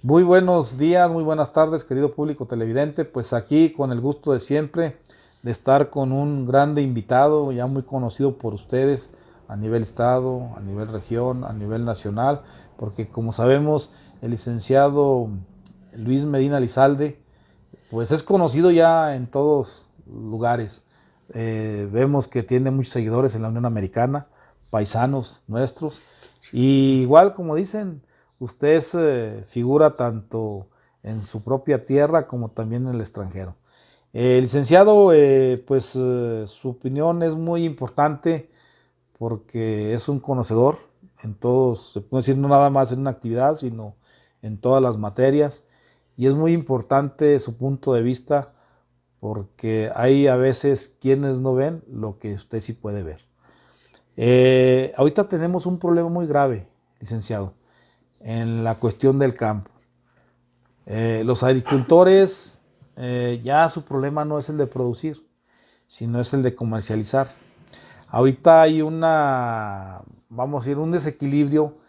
Muy buenos días, muy buenas tardes, querido público televidente. Pues aquí con el gusto de siempre de estar con un grande invitado, ya muy conocido por ustedes a nivel estado, a nivel región, a nivel nacional, porque como sabemos, el licenciado Luis Medina Lizalde, pues es conocido ya en todos lugares. Vemos que tiene muchos seguidores en la Unión Americana, paisanos nuestros. Y igual como dicen, usted es figura tanto en su propia tierra como también en el extranjero. Licenciado, su opinión es muy importante porque es un conocedor en todos, se puede decir no nada más en una actividad, sino en todas las materias. Y es muy importante su punto de vista porque hay a veces quienes no ven lo que usted sí puede ver. Ahorita tenemos un problema muy grave, licenciado, en la cuestión del campo. Los agricultores, ya su problema no es el de producir, sino es el de comercializar. Ahorita hay vamos a decir, un desequilibrio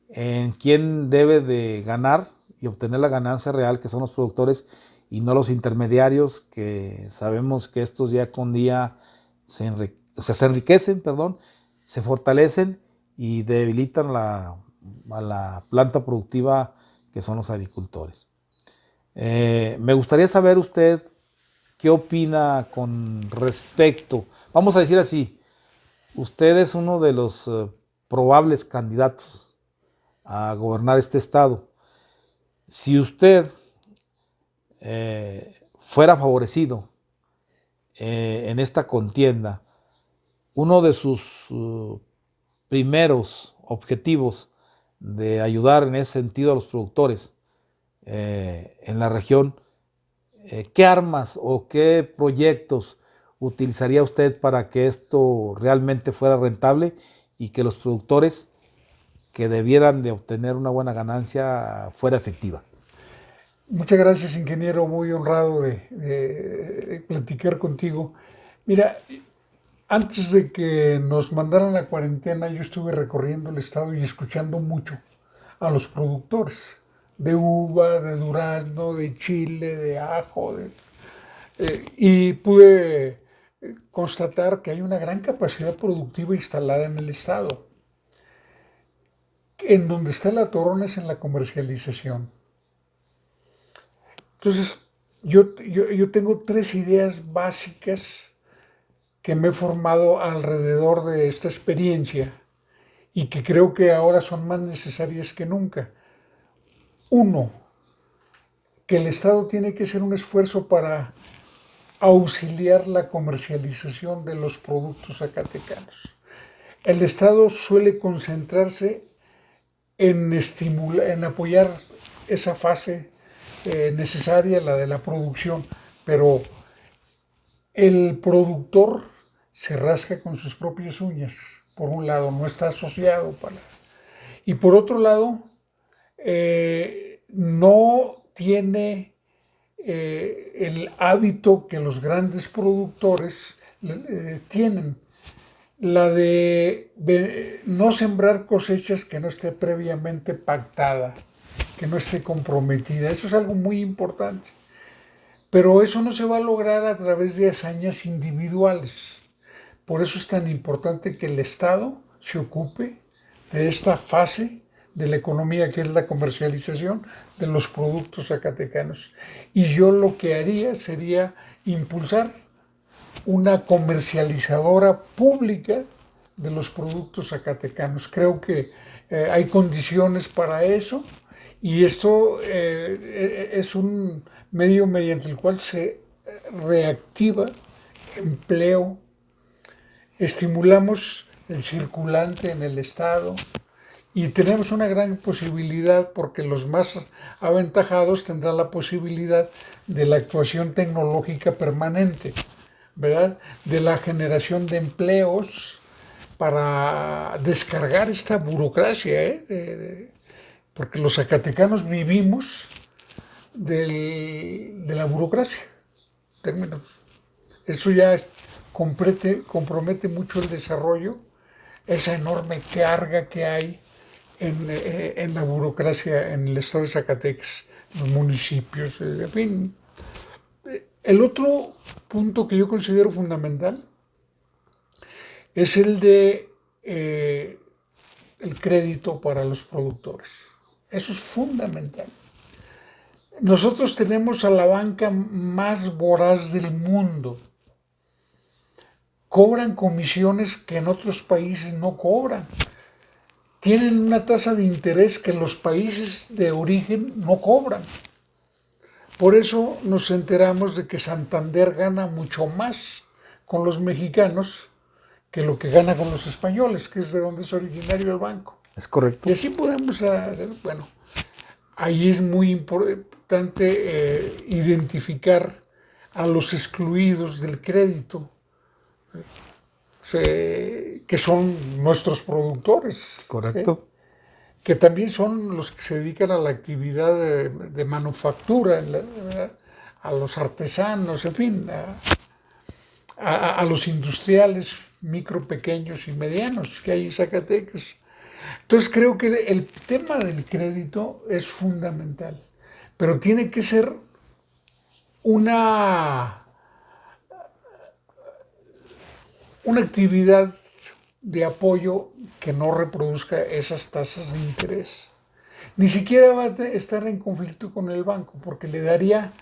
en quién debe de ganar y obtener la ganancia real, que son los productores y no los intermediarios, que sabemos que estos día con día se enriquecen, perdón, se fortalecen y debilitan a la planta productiva que son los agricultores. Me gustaría saber usted qué opina con respecto, vamos a decir así, usted es uno de los probables candidatos a gobernar este estado. Si usted fuera favorecido en esta contienda, uno de sus primeros objetivos de ayudar en ese sentido a los productores en la región, ¿qué armas o qué proyectos utilizaría usted para que esto realmente fuera rentable y que los productores que debieran de obtener una buena ganancia fuera efectiva? Muchas gracias, ingeniero, muy honrado de platicar contigo. Mira, antes de que nos mandaran a cuarentena, yo estuve recorriendo el estado y escuchando mucho a los productores de uva, de durazno, de chile, de ajo, y pude constatar que hay una gran capacidad productiva instalada en el estado. En donde está el atorón es en la comercialización. Entonces, yo tengo tres ideas básicas que me he formado alrededor de esta experiencia y que creo que ahora son más necesarias que nunca. Uno, que el Estado tiene que hacer un esfuerzo para auxiliar la comercialización de los productos zacatecanos. El Estado suele concentrarse en apoyar esa fase necesaria, la de la producción, pero el productor se rasca con sus propias uñas. Por un lado, no está asociado para... Y por otro lado, no tiene el hábito que los grandes productores tienen, la de no sembrar cosechas que no esté previamente pactada, que no esté comprometida. Eso es algo muy importante. Pero eso no se va a lograr a través de hazañas individuales. Por eso es tan importante que el Estado se ocupe de esta fase de la economía que es la comercialización de los productos zacatecanos. Y yo lo que haría sería impulsar una comercializadora pública de los productos zacatecanos. Creo que hay condiciones para eso y esto es un medio mediante el cual se reactiva empleo, estimulamos el circulante en el Estado y tenemos una gran posibilidad porque los más aventajados tendrán la posibilidad de la actuación tecnológica permanente, ¿verdad? De la generación de empleos para descargar esta burocracia, porque los zacatecanos vivimos de la burocracia, términos. Eso ya compromete mucho el desarrollo, esa enorme carga que hay en la burocracia en el estado de Zacatecas, los municipios, en fin. El otro punto que yo considero fundamental es el de el crédito para los productores. Eso es fundamental. Nosotros tenemos a la banca más voraz del mundo. Cobran comisiones que en otros países no cobran. Tienen una tasa de interés que los países de origen no cobran. Por eso nos enteramos de que Santander gana mucho más con los mexicanos que lo que gana con los españoles, que es de donde es originario el banco. Es correcto. Y así podemos, bueno, ahí es muy importante identificar a los excluidos del crédito, que son nuestros productores. Correcto. ¿Sí? Que también son los que se dedican a la actividad de manufactura, a los artesanos, en fin, a los industriales micro, pequeños y medianos que hay en Zacatecas. Entonces creo que el tema del crédito es fundamental, pero tiene que ser una actividad de apoyo que no reproduzca esas tasas de interés. Ni siquiera va a estar en conflicto con el banco, porque le daría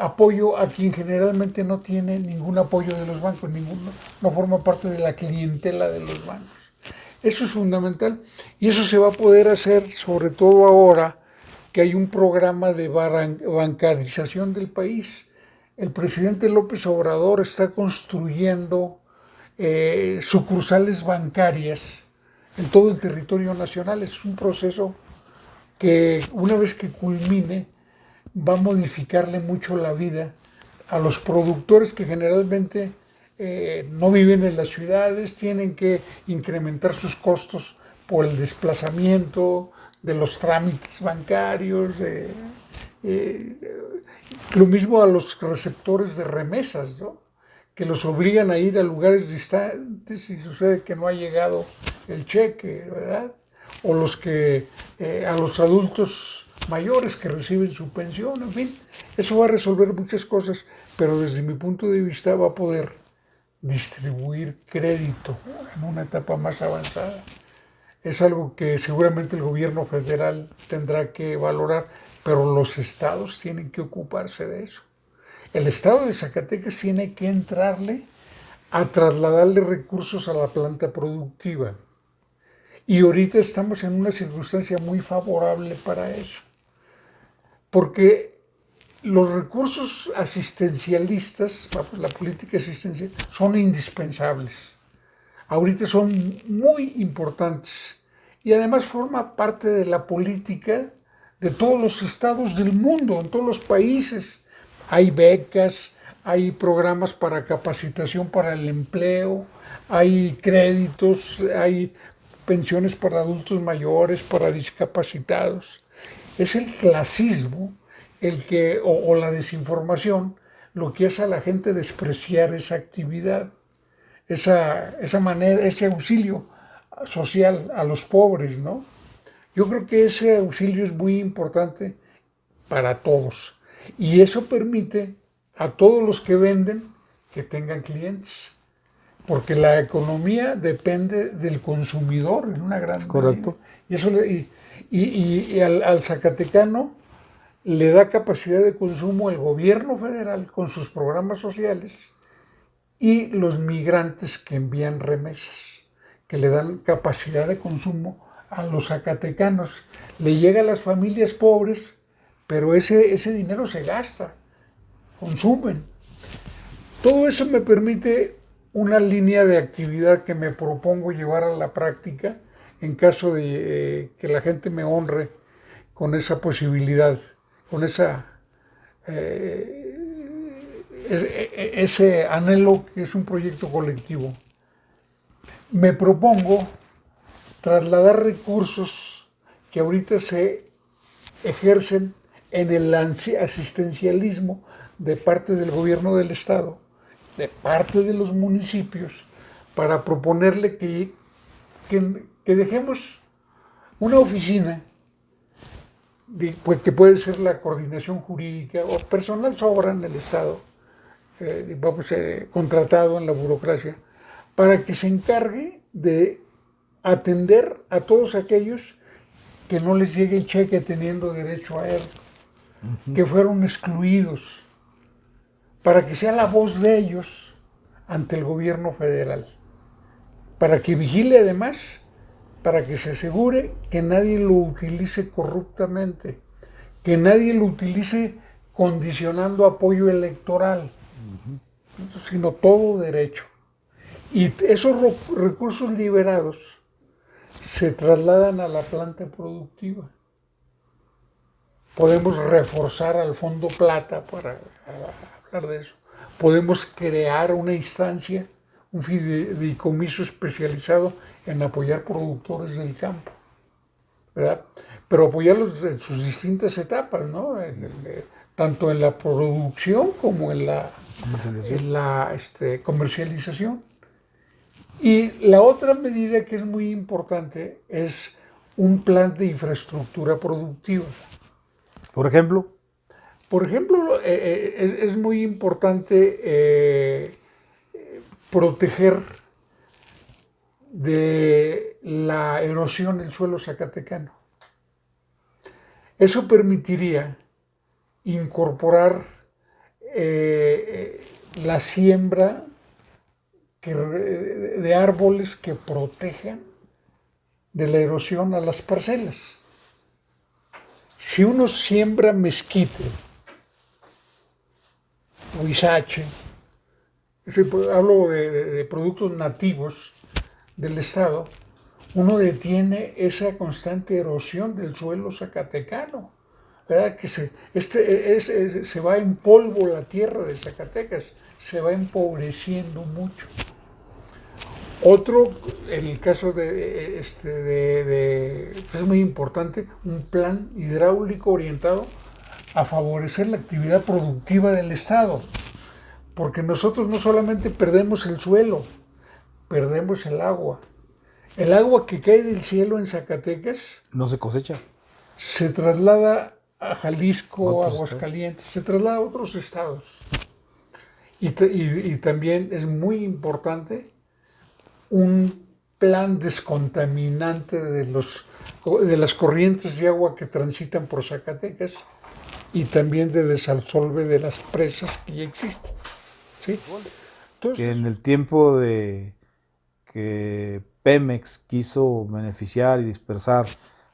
apoyo a quien generalmente no tiene ningún apoyo de los bancos, no forma parte de la clientela de los bancos. Eso es fundamental y eso se va a poder hacer sobre todo ahora que hay un programa de bancarización del país. El presidente López Obrador está construyendo sucursales bancarias en todo el territorio nacional. Es un proceso que una vez que culmine va a modificarle mucho la vida a los productores que generalmente no viven en las ciudades, tienen que incrementar sus costos por el desplazamiento de los trámites bancarios, lo mismo a los receptores de remesas, ¿no? Que los obligan a ir a lugares distantes y sucede que no ha llegado el cheque, ¿verdad? O a los adultos mayores que reciben su pensión, en fin, eso va a resolver muchas cosas, pero desde mi punto de vista va a poder distribuir crédito en una etapa más avanzada. Es algo que seguramente el gobierno federal tendrá que valorar, pero los estados tienen que ocuparse de eso. El estado de Zacatecas tiene que entrarle a trasladarle recursos a la planta productiva. Y ahorita estamos en una circunstancia muy favorable para eso. Porque los recursos asistencialistas, la política asistencial, son indispensables. Ahorita son muy importantes. Y además forma parte de la política de todos los estados del mundo, en todos los países. Hay becas, hay programas para capacitación para el empleo, hay créditos, hay pensiones para adultos mayores, para discapacitados. Es el clasismo o la desinformación lo que hace a la gente despreciar esa actividad, esa manera, ese auxilio social a los pobres, ¿no? Yo creo que ese auxilio es muy importante para todos. Y eso permite a todos los que venden que tengan clientes. Porque la economía depende del consumidor en una gran Correcto. medida. Y al zacatecano le da capacidad de consumo el gobierno federal con sus programas sociales y los migrantes que envían remesas, que le dan capacidad de consumo a los zacatecanos. Le llega a las familias pobres, pero ese dinero se gasta, consumen. Todo eso me permite una línea de actividad que me propongo llevar a la práctica en caso de que la gente me honre con esa posibilidad, con ese anhelo que es un proyecto colectivo. Me propongo trasladar recursos que ahorita se ejercen en el asistencialismo de parte del gobierno del estado, de parte de los municipios, para proponerle que dejemos Una oficina, pues, que puede ser la coordinación jurídica o personal sobra en el Estado, contratado en la burocracia, para que se encargue de atender a todos aquellos que no les llegue el cheque teniendo derecho a él, que fueron excluidos, para que sea la voz de ellos ante el gobierno federal, para que vigile además, para que se asegure que nadie lo utilice corruptamente, que nadie lo utilice condicionando apoyo electoral, sino todo derecho. Y esos recursos liberados se trasladan a la planta productiva. Podemos reforzar al Fondo Plata para hablar de eso. Podemos crear una instancia, un fideicomiso especializado en apoyar productores del campo, ¿verdad? Pero apoyarlos en sus distintas etapas, ¿no? Tanto en la producción como en la comercialización. Y la otra medida que es muy importante es un plan de infraestructura productiva. Por ejemplo, es muy importante proteger de la erosión del suelo zacatecano. Eso permitiría incorporar la siembra de árboles que protejan de la erosión a las parcelas. Si uno siembra mezquite o izache, hablo de productos nativos del estado, uno detiene esa constante erosión del suelo zacatecano, ¿verdad? Que se va en polvo la tierra de Zacatecas, se va empobreciendo mucho. Otro, en el caso es muy importante, un plan hidráulico orientado a favorecer la actividad productiva del Estado, porque nosotros no solamente perdemos el suelo, perdemos el agua. El agua que cae del cielo en Zacatecas no se cosecha. Se traslada a Jalisco, Aguascalientes, se traslada a otros estados. Y también es muy importante un plan descontaminante de las corrientes de agua que transitan por Zacatecas y también de desasolve de las presas que ya existen. ¿Sí? Entonces, que en el tiempo de que Pemex quiso beneficiar y dispersar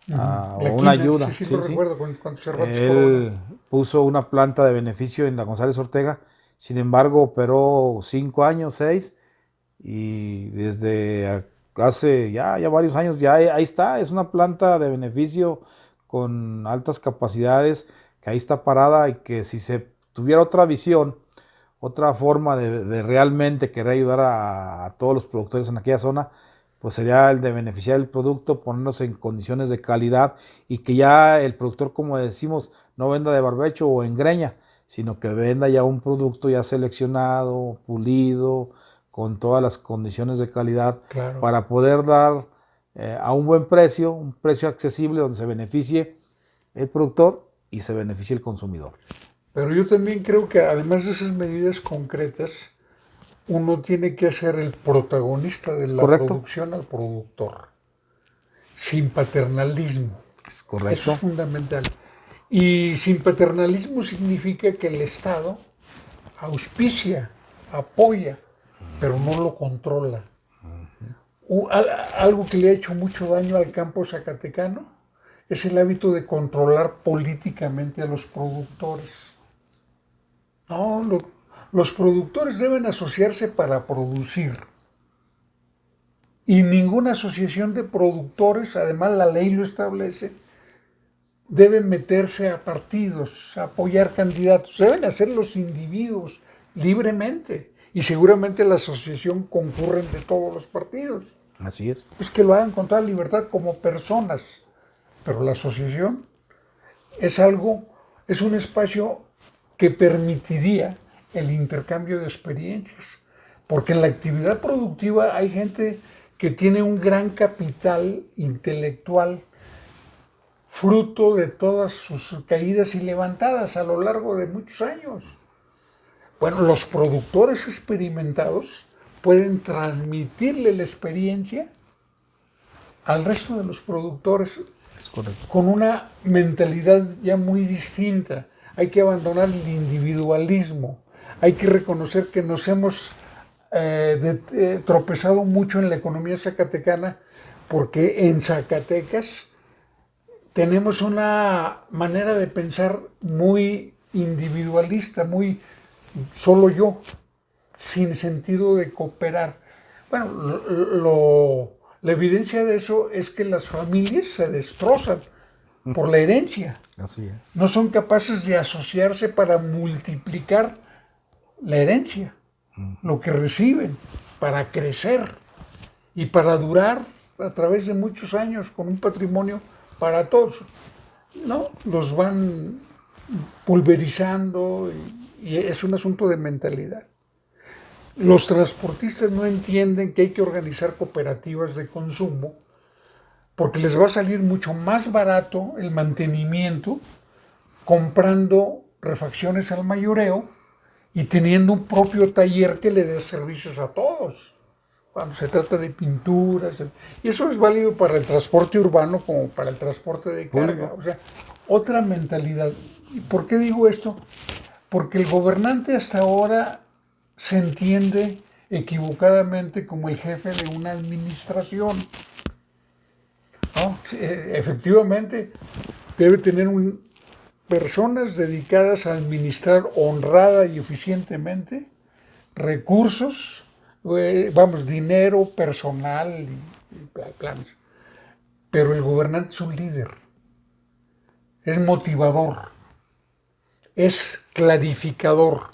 una ayuda, sí, recuerdo cuando él puso una planta de beneficio en la González Ortega, sin embargo operó 5 años, 6, y desde hace ya varios años ya ahí está, es una planta de beneficio con altas capacidades que ahí está parada, y que si se tuviera otra visión, otra forma de realmente querer ayudar a todos los productores en aquella zona, pues sería el de beneficiar el producto, ponernos en condiciones de calidad, y que ya el productor, como decimos, no venda de barbecho o en greña, sino que venda ya un producto ya seleccionado, pulido, con todas las condiciones de calidad, claro, para poder dar a un buen precio, un precio accesible donde se beneficie el productor y se beneficie el consumidor. Pero yo también creo que además de esas medidas concretas, uno tiene que ser el protagonista de la producción al productor, sin paternalismo. Es correcto. Eso es fundamental. Y sin paternalismo significa que el Estado auspicia, apoya, pero no lo controla. Algo que le ha hecho mucho daño al campo zacatecano es el hábito de controlar políticamente a los productores. No, los productores deben asociarse para producir. Y ninguna asociación de productores, además la ley lo establece, debe meterse a partidos, a apoyar candidatos. Deben hacer los individuos libremente. Y seguramente la asociación concurren de todos los partidos. Así es. Es que lo hagan con toda libertad como personas. Pero la asociación es un espacio que permitiría el intercambio de experiencias. Porque en la actividad productiva hay gente que tiene un gran capital intelectual, fruto de todas sus caídas y levantadas a lo largo de muchos años. Bueno, los productores experimentados pueden transmitirle la experiencia al resto de los productores Es correcto. con una mentalidad ya muy distinta. Hay que abandonar el individualismo. Hay que reconocer que nos hemos tropezado mucho en la economía zacatecana, porque en Zacatecas tenemos una manera de pensar muy individualista, muy solo yo, sin sentido de cooperar. Bueno, la evidencia de eso es que las familias se destrozan por la herencia. Así es. No son capaces de asociarse para multiplicar la herencia, lo que reciben, para crecer y para durar a través de muchos años con un patrimonio para todos. ¿No? Los van pulverizando y es un asunto de mentalidad. Los transportistas no entienden que hay que organizar cooperativas de consumo porque les va a salir mucho más barato el mantenimiento comprando refacciones al mayoreo y teniendo un propio taller que le dé servicios a todos. Cuando se trata de pinturas, y eso es válido para el transporte urbano como para el transporte de carga. O sea, otra mentalidad. ¿Y por qué digo esto? Porque el gobernante hasta ahora se entiende equivocadamente como el jefe de una administración, ¿no? Efectivamente, debe tener personas dedicadas a administrar honrada y eficientemente recursos, dinero, personal y planes. Pero el gobernante es un líder, es motivador, es clarificador,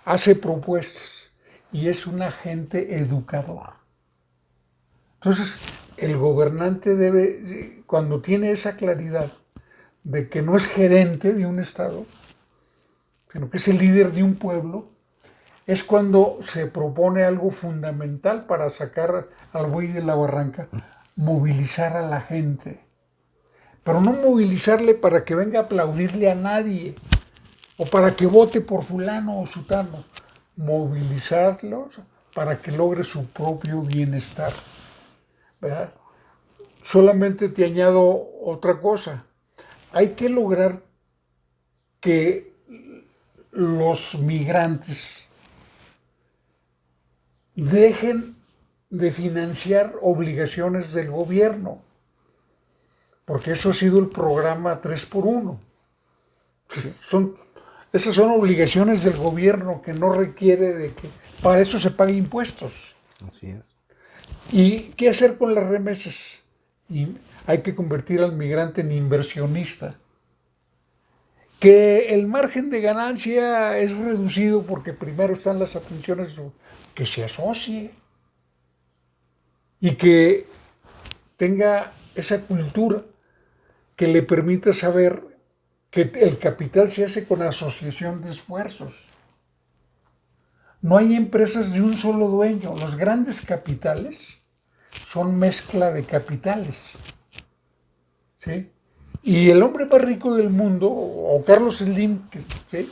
hace propuestas y es un agente educador. Entonces, el gobernante debe, cuando tiene esa claridad de que no es gerente de un estado, sino que es el líder de un pueblo, es cuando se propone algo fundamental para sacar al buey de la barranca, movilizar a la gente. Pero no movilizarle para que venga a aplaudirle a nadie, o para que vote por fulano o sutano. Movilizarlos para que logre su propio bienestar. ¿Verdad? Solamente te añado otra cosa. Hay que lograr que los migrantes dejen de financiar obligaciones del gobierno, porque eso ha sido el programa 3x1. Esas son obligaciones del gobierno que no requiere de que para eso se paguen impuestos. Así es. ¿Y qué hacer con las remesas? Y hay que convertir al migrante en inversionista. Que el margen de ganancia es reducido porque primero están las atenciones, que se asocie y que tenga esa cultura que le permita saber que el capital se hace con asociación de esfuerzos. No hay empresas de un solo dueño. Los grandes capitales son mezcla de capitales. ¿Sí? Y el hombre más rico del mundo, o Carlos Slim, ¿sí?,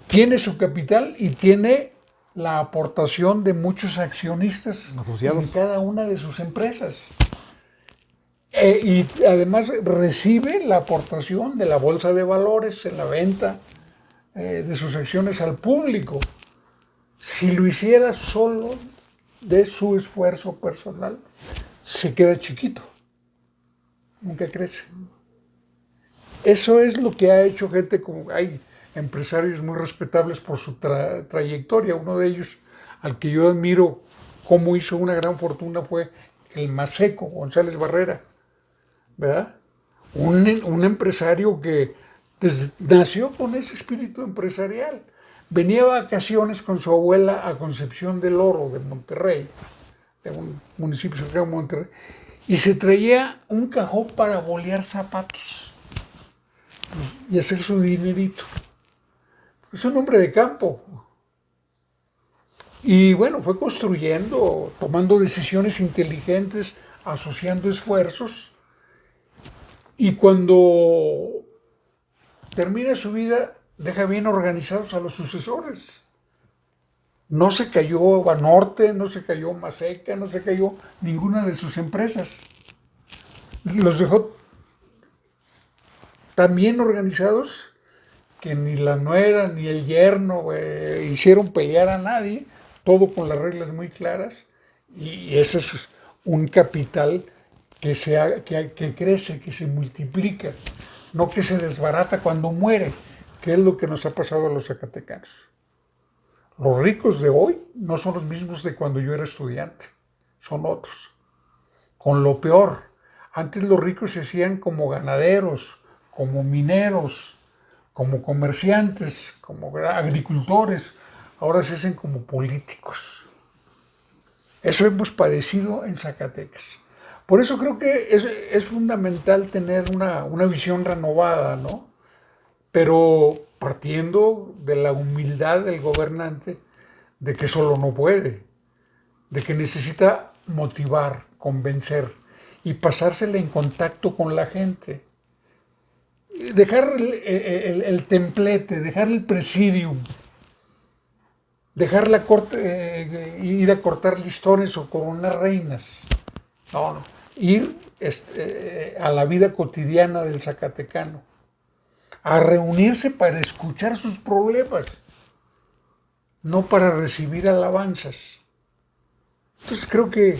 tiene su capital y tiene la aportación de muchos accionistas asociados en cada una de sus empresas. Y además recibe la aportación de la bolsa de valores en la venta de sus acciones al público. Si lo hiciera solo de su esfuerzo personal, se queda chiquito, nunca crece. Eso es lo que ha hecho gente como... Hay empresarios muy respetables por su trayectoria. Uno de ellos, al que yo admiro cómo hizo una gran fortuna, fue el Maseco, González Barrera, ¿verdad? Un empresario que nació con ese espíritu empresarial. Venía a vacaciones con su abuela a Concepción del Oro, de Monterrey, de un municipio cercano a Monterrey, y se traía un cajón para bolear zapatos y hacer su dinerito. Es un hombre de campo. Y bueno, fue construyendo, tomando decisiones inteligentes, asociando esfuerzos, Y cuando termina su vida, deja bien organizados a los sucesores. No se cayó Banorte, no se cayó Maseca, no se cayó ninguna de sus empresas. Los dejó tan bien organizados que ni la nuera ni el yerno hicieron pelear a nadie, todo con las reglas muy claras, y eso es un capital que crece, que se multiplica, no que se desbarata cuando muere, que es lo que nos ha pasado a los zacatecanos. Los ricos de hoy no son los mismos de cuando yo era estudiante, son otros. Con lo peor, antes los ricos se hacían como ganaderos, como mineros, como comerciantes, como agricultores, ahora se hacen como políticos. Eso hemos padecido en Zacatecas. Por eso creo que es fundamental tener una visión renovada, ¿no? Pero partiendo de la humildad del gobernante, de que solo no puede, de que necesita motivar, convencer y pasársela en contacto con la gente. Dejar el templete, dejar el presidium, dejar la corte, ir a cortar listones o coronar reinas. No, no. Ir a la vida cotidiana del zacatecano, a reunirse para escuchar sus problemas, no para recibir alabanzas. Entonces creo que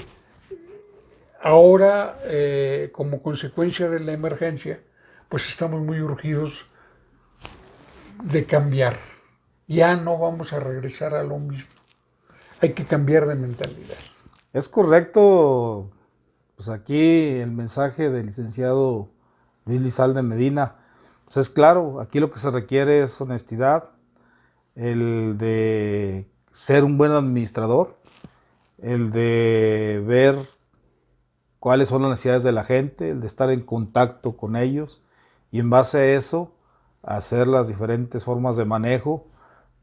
ahora, como consecuencia de la emergencia, pues estamos muy urgidos de cambiar. Ya no vamos a regresar a lo mismo. Hay que cambiar de mentalidad. Es correcto, pues aquí el mensaje del licenciado Luis Lizalde Medina, pues es claro, aquí lo que se requiere es honestidad, el de ser un buen administrador, el de ver cuáles son las necesidades de la gente, el de estar en contacto con ellos y en base a eso hacer las diferentes formas de manejo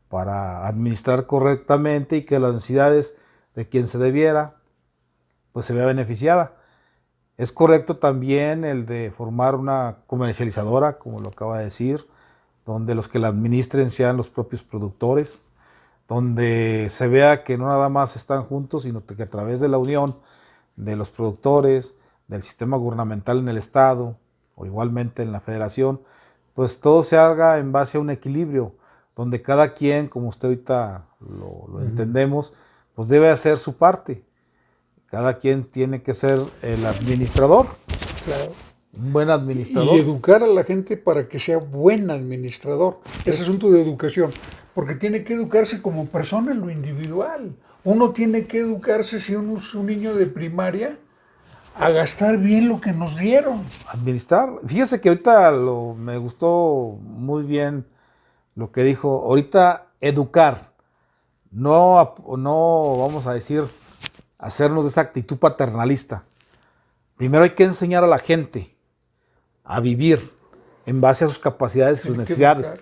para administrar correctamente y que las necesidades de quien se debiera pues se vea beneficiada. Es correcto también el de formar una comercializadora, como lo acaba de decir, donde los que la administren sean los propios productores, donde se vea que no nada más están juntos, sino que a través de la unión de los productores, del sistema gubernamental en el estado o igualmente en la federación, pues todo se haga en base a un equilibrio, donde cada quien, como usted ahorita lo entendemos, pues debe hacer su parte. Cada quien tiene que ser el administrador, Claro. un buen administrador. Y educar a la gente para que sea buen administrador. Es asunto de educación, porque tiene que educarse como persona en lo individual. Uno tiene que educarse, si uno es un niño de primaria, a gastar bien lo que nos dieron. Administrar. Fíjese que ahorita me gustó muy bien lo que dijo. Ahorita educar, no vamos a decir hacernos de esa actitud paternalista. Primero hay que enseñar a la gente a vivir en base a sus capacidades y sus necesidades.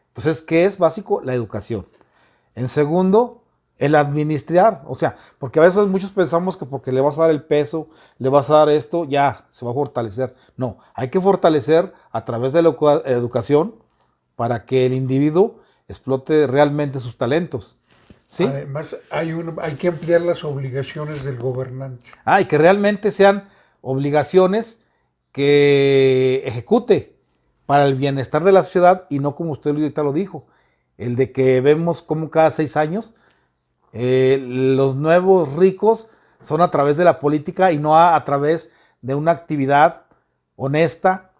Entonces, ¿qué es básico? La educación. En segundo, el administrar. O sea, porque a veces muchos pensamos que porque le vas a dar el peso, le vas a dar esto, ya se va a fortalecer. No, hay que fortalecer a través de la educación para que el individuo explote realmente sus talentos. ¿Sí? Además, hay que ampliar las obligaciones del gobernante. Y que realmente sean obligaciones que ejecute para el bienestar de la sociedad y no como usted ahorita lo dijo, el de que vemos como cada 6 años los nuevos ricos son a través de la política y no a través de una actividad honesta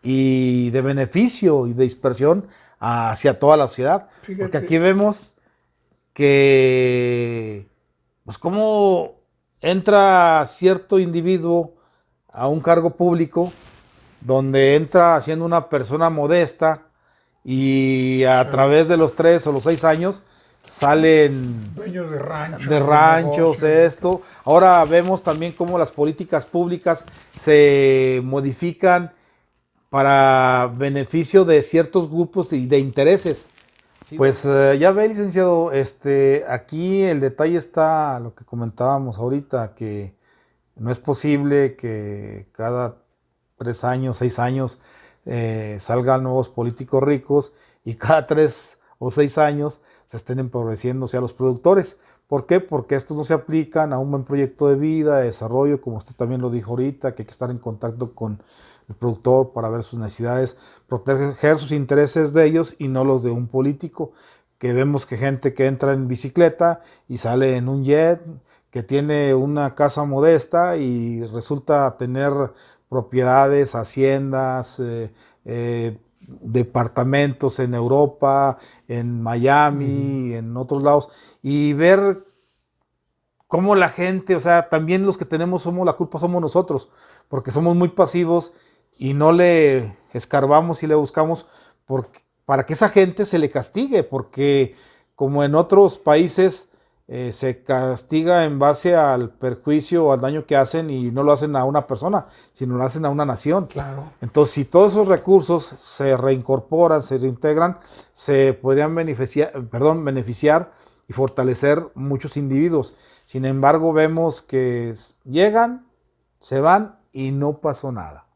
y de beneficio y de dispersión hacia toda la sociedad. Fíjate. Porque aquí vemos que pues cómo entra cierto individuo a un cargo público donde entra siendo una persona modesta y a través de los 3 o los 6 años salen dueños de ranchos, esto. Ahora vemos también cómo las políticas públicas se modifican para beneficio de ciertos grupos y de intereses. Sí, pues ya ve, licenciado, aquí el detalle está lo que comentábamos ahorita, que no es posible que cada 3 años, 6 años, salgan nuevos políticos ricos y cada 3 o 6 años se estén empobreciéndose a los productores. ¿Por qué? Porque estos no se aplican a un buen proyecto de vida, de desarrollo, como usted también lo dijo ahorita, que hay que estar en contacto con el productor para ver sus necesidades, proteger sus intereses de ellos y no los de un político, que vemos que gente que entra en bicicleta y sale en un jet, que tiene una casa modesta y resulta tener propiedades, haciendas, departamentos en Europa, en Miami, en otros lados, y ver cómo la gente, o sea, también los que tenemos la culpa somos nosotros, porque somos muy pasivos y no le escarbamos y le buscamos para que esa gente se le castigue, porque como en otros países se castiga en base al perjuicio o al daño que hacen y no lo hacen a una persona, sino lo hacen a una nación. Claro. Entonces, si todos esos recursos se reincorporan, se reintegran, se podrían beneficiar y fortalecer muchos individuos. Sin embargo, vemos que llegan, se van y no pasó nada.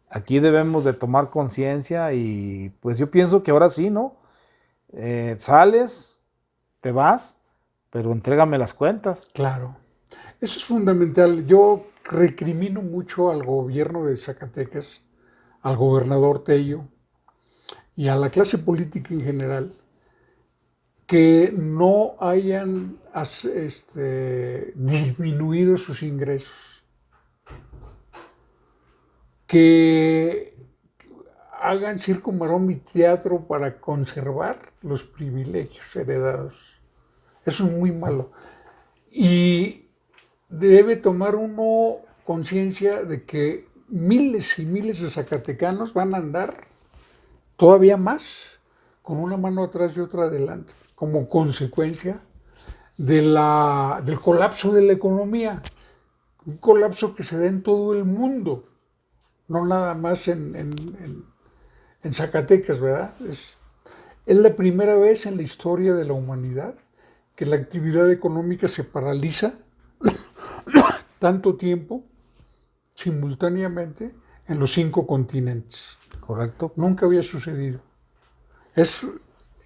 Aquí debemos de tomar conciencia y pues yo pienso que ahora sí, ¿no? Sales, te vas, pero entrégame las cuentas. Claro. Eso es fundamental. Yo recrimino mucho al gobierno de Zacatecas, al gobernador Tello y a la clase política en general, que no hayan disminuido sus ingresos, que hagan circo, maroma y teatro para conservar los privilegios heredados. Eso es muy malo. Y debe tomar uno conciencia de que miles y miles de zacatecanos van a andar todavía más con una mano atrás y otra adelante, como consecuencia del colapso de la economía. Un colapso que se da en todo el mundo, no nada más en Zacatecas, ¿verdad? Es la primera vez en la historia de la humanidad que la actividad económica se paraliza tanto tiempo simultáneamente en los 5 continentes. Correcto. Nunca había sucedido. Es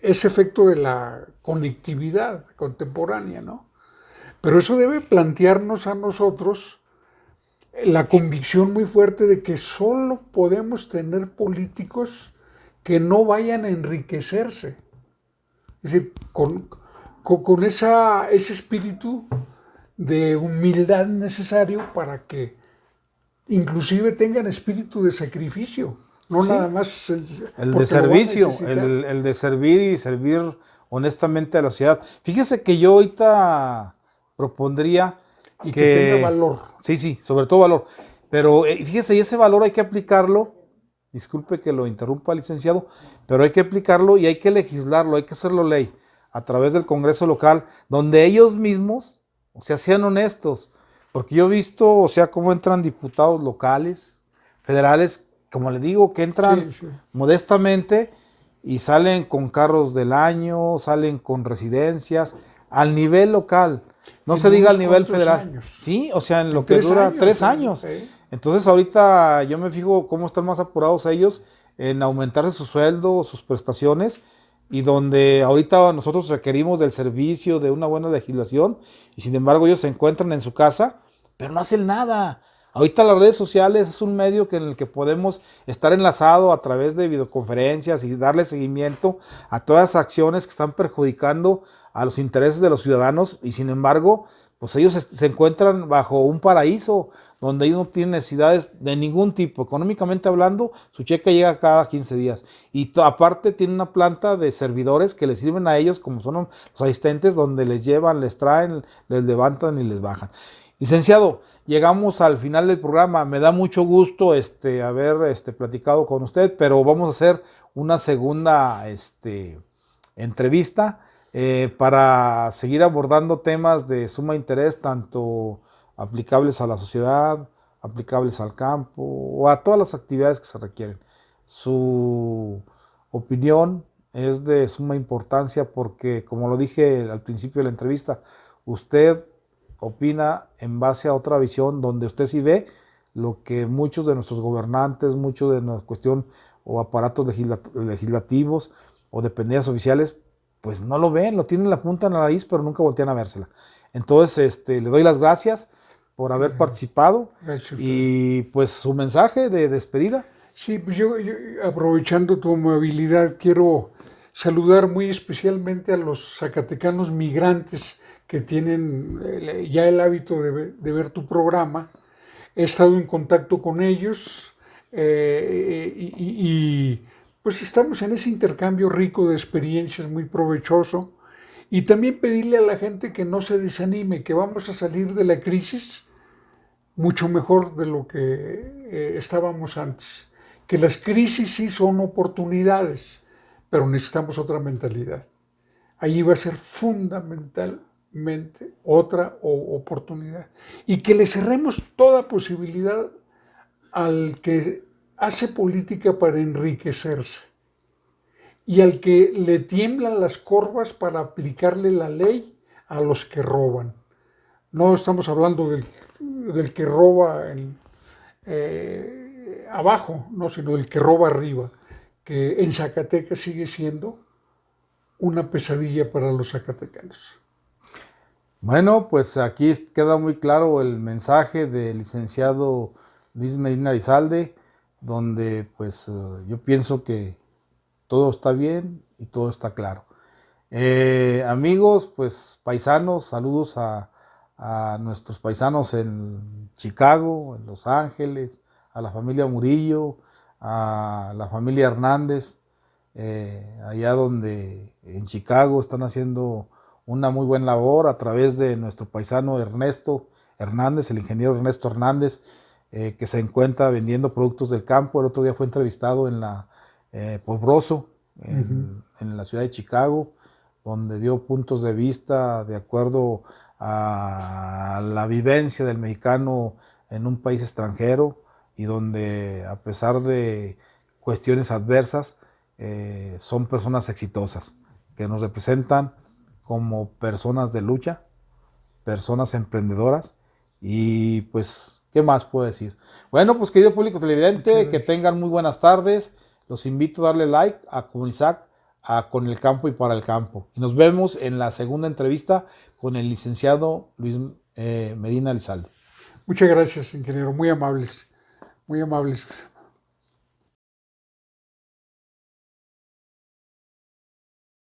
efecto de la conectividad contemporánea, ¿no? Pero eso debe plantearnos a nosotros la convicción muy fuerte de que solo podemos tener políticos que no vayan a enriquecerse. Es decir, con ese espíritu de humildad necesario para que inclusive tengan espíritu de sacrificio, no sí, nada más el de servicio, el de servir y servir honestamente a la sociedad. Fíjese que yo ahorita propondría y que tenga valor. Sí, sobre todo valor. Pero fíjese, y ese valor hay que aplicarlo, disculpe que lo interrumpa, licenciado, pero hay que aplicarlo y hay que legislarlo, hay que hacerlo ley a través del Congreso local, donde ellos mismos, o sea, sean honestos. Porque yo he visto, o sea, cómo entran diputados locales, federales, como le digo, que entran modestamente y salen con carros del año, salen con residencias, al nivel local. No se diga al nivel federal. Años. Sí, o sea, en lo que dura 3 años. Sí. Entonces ahorita yo me fijo cómo están más apurados ellos en aumentarse su sueldo, sus prestaciones, y donde ahorita nosotros requerimos del servicio, de una buena legislación, y sin embargo ellos se encuentran en su casa, pero no hacen nada. Ahorita las redes sociales es un medio en el que podemos estar enlazado a través de videoconferencias y darle seguimiento a todas las acciones que están perjudicando a los intereses de los ciudadanos, y sin embargo, pues ellos se encuentran bajo un paraíso donde ellos no tienen necesidades de ningún tipo. Económicamente hablando, su cheque llega cada 15 días. Y aparte tienen una planta de servidores que les sirven a ellos, como son los asistentes, donde les llevan, les traen, les levantan y les bajan. Licenciado, llegamos al final del programa. Me da mucho gusto haber platicado con usted, pero vamos a hacer una segunda entrevista para seguir abordando temas de suma interés, tanto aplicables a la sociedad, aplicables al campo o a todas las actividades que se requieren. Su opinión es de suma importancia porque, como lo dije al principio de la entrevista, usted opina en base a otra visión donde usted sí ve lo que muchos de nuestros gobernantes, muchos de nuestra cuestión o aparatos legislativos o dependencias oficiales, pues no lo ven, lo tienen en la punta de la nariz, pero nunca voltean a vérsela. Entonces, le doy las gracias por haber participado y pues su mensaje de despedida. Sí, pues yo aprovechando tu amabilidad, quiero saludar muy especialmente a los zacatecanos migrantes que tienen ya el hábito de ver tu programa. He estado en contacto con ellos y pues estamos en ese intercambio rico de experiencias, muy provechoso. Y también pedirle a la gente que no se desanime, que vamos a salir de la crisis mucho mejor de lo que estábamos antes. Que las crisis sí son oportunidades, pero necesitamos otra mentalidad. Ahí va a ser fundamentalmente otra oportunidad. Y que le cerremos toda posibilidad al que hace política para enriquecerse y al que le tiemblan las corvas para aplicarle la ley a los que roban. No estamos hablando del que roba abajo, no, sino del que roba arriba, que en Zacatecas sigue siendo una pesadilla para los zacatecanos. Bueno, pues aquí queda muy claro el mensaje del licenciado Luis Medina Elizalde, donde pues yo pienso que todo está bien y todo está claro. Amigos, pues paisanos, saludos a nuestros paisanos en Chicago, en Los Ángeles, a la familia Murillo, a la familia Hernández, allá donde en Chicago están haciendo una muy buena labor a través de nuestro paisano Ernesto Hernández, el ingeniero Ernesto Hernández, que se encuentra vendiendo productos del campo. El otro día fue entrevistado por Broso, en la ciudad de Chicago, donde dio puntos de vista de acuerdo a la vivencia del mexicano en un país extranjero y donde a pesar de cuestiones adversas son personas exitosas que nos representan como personas de lucha, personas emprendedoras y pues, ¿qué más puedo decir? Bueno, pues querido público televidente, que tengan muy buenas tardes. Los invito a darle like a Comunizac, a Con el Campo y para el Campo. Y nos vemos en la segunda entrevista con el licenciado Luis Medina Elizalde. Muchas gracias, ingeniero. Muy amables. Muy amables.